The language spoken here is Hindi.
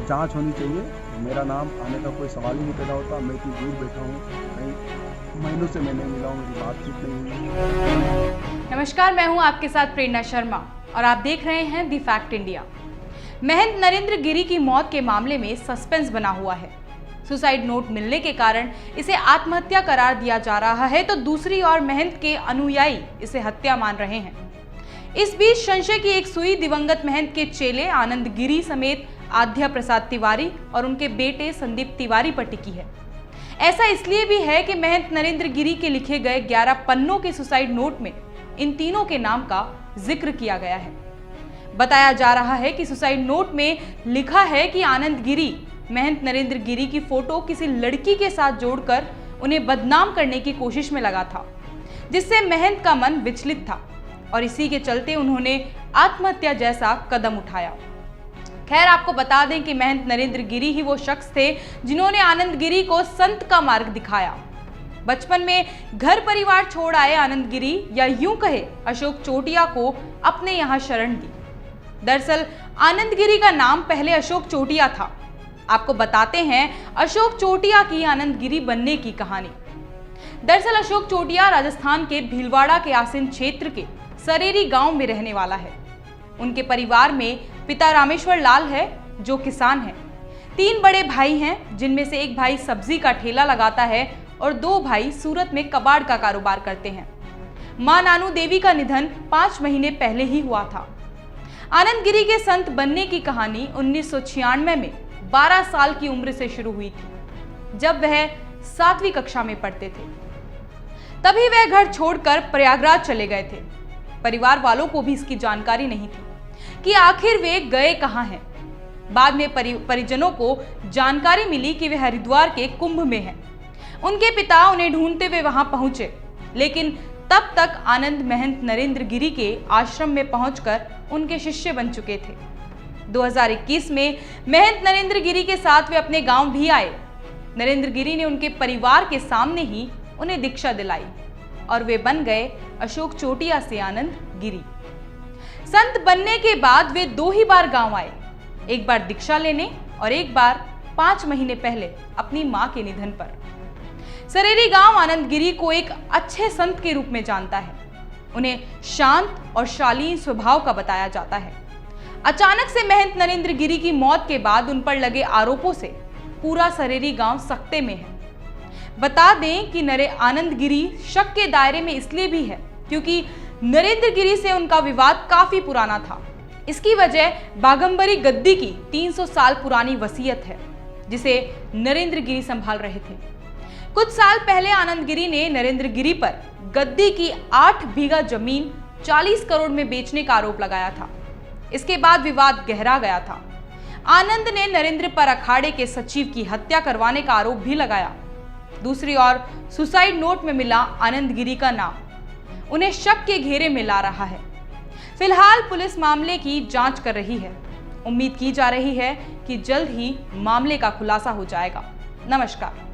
जांच होनी चाहिए। मेरा नाम आने का कोई सवाल ही नहीं पैदा होता। मैं इतनी दूर बैठा हूँ, कई महीनों से मैं नहीं मिला हूँ, मेरी बातचीत नहीं हुई। नमस्कार, मैं हूं आपके साथ प्रेरणा शर्मा और आप देख रहे हैं दी फैक्ट इंडिया। महंत नरेंद्र गिरी की मौत के मामले में सस्पेंस बना हुआ है। सुसाइड नोट मिलने के कारण इसे आत्महत्या करार दिया जा रहा है, तो दूसरी ओर महंत के अनुयायी इसे हत्या मान रहे हैं। इस बीच संशय की एक सुई दिवंगत महंत के चेले आनंद गिरी समेत आध्या प्रसाद तिवारी और उनके बेटे संदीप तिवारी पर टिकी है। ऐसा इसलिए भी है कि महंत नरेंद्र गिरी के लिखे गए 11 पन्नों के सुसाइड नोट में इन तीनों के नाम का जिक्र किया गया है। बताया जा रहा है कि सुसाइड नोट में लिखा है कि आनंद गिरी महंत नरेंद्र गिरी की फोटो किसी लड़की के साथ जोड़कर उन्हें बदनाम करने की कोशिश में लगा था, जिससे महंत का मन विचलित था और इसी के चलते उन्होंने आत्महत्या जैसा कदम उठाया। खैर, आपको बता दें कि महंत नरेंद्र गिरी ही वो शख्स थे जिन्होंने आनंद गिरी को संत का मार्ग दिखाया। बचपन में घर परिवार छोड़ आए आनंद गिरी, या यूं कहे अशोक चोटिया को अपने यहाँ शरण दी। दरअसल आनंद गिरी का नाम पहले अशोक चोटिया था। आपको बताते हैं अशोक चोटिया की आनंद गिरी बनने की कहानी। दरअसल अशोक चोटिया राजस्थान के भीलवाड़ा के आसीन क्षेत्र के सरेरी गांव में रहने वाला है। उनके परिवार में पिता रामेश्वर लाल है जो किसान है। 3 बड़े भाई हैं, जिनमें से एक भाई सब्जी का ठेला लगाता है और 2 भाई सूरत में कबाड़ का कारोबार करते हैं। मां नानू देवी का निधन 5 महीने पहले ही हुआ था। आनंद गिरी के संत बनने की कहानी 1996 में 12 साल की उम्र से शुरू हुई थी, जब वह 7वीं कक्षा में पढ़ते थे। तभी वह घर छोड़कर प्रयागराज चले गए थे। परिवार वालों को भी इसकी जानकारी नहीं थी कि आखिर वे गए कहां हैं। बाद में परिजनों को जानकारी मिली कि वे हरिद्वार के कुंभ में हैं। उनके पिता उन्हें ढूंढते हुए वहां पहुंचे, लेकिन तब तक आनंद महंत नरेंद्र गिरी के आश्रम में पहुंचकर उनके शिष्य बन चुके थे। 2021 में महंत नरेंद्र गिरी के साथ वे अपने गांव भी आए। नरेंद्र गिरी ने उनके परिवार के सामने ही उन्हें दीक्षा दिलाई और वे बन गए अशोक चोटिया से आनंद गिरी। संत बनने के बाद वे 2 ही बार गांव आए, एक बार दीक्षा लेने और एक बार 5 महीने पहले अपनी मां के निधन पर। सरेरी गांव आनंद गिरी को एक अच्छे संत के रूप में जानता है। उन्हें शांत और शालीन स्वभाव का बताया जाता है। अचानक से महंत नरेंद्र गिरी की मौत के बाद उन पर लगे आरोपों से पूरा सरेरी गांव सख्ते में है। बता दें कि आनंद गिरी शक के दायरे में इसलिए भी है क्योंकि नरेंद्र गिरी से उनका विवाद काफी पुराना था। इसकी वजह बाघंबरी गद्दी की 300 साल पुरानी वसीयत है, जिसे नरेंद्र गिरी संभाल रहे थे। कुछ साल पहले आनंद गिरी ने नरेंद्र गिरी पर गद्दी की 8 बीघा जमीन 40 करोड़ में बेचने का आरोप लगाया था। इसके बाद विवाद गहरा गया था। आनंद ने नरेंद्र पर अखाड़े के सचिव की हत्या करवाने का आरोप भी लगाया। दूसरी ओर सुसाइड नोट में मिला आनंद गिरी का नाम उन्हें शक के घेरे में ला रहा है। फिलहाल पुलिस मामले की जांच कर रही है। उम्मीद की जा रही है कि जल्द ही मामले का खुलासा हो जाएगा। नमस्कार।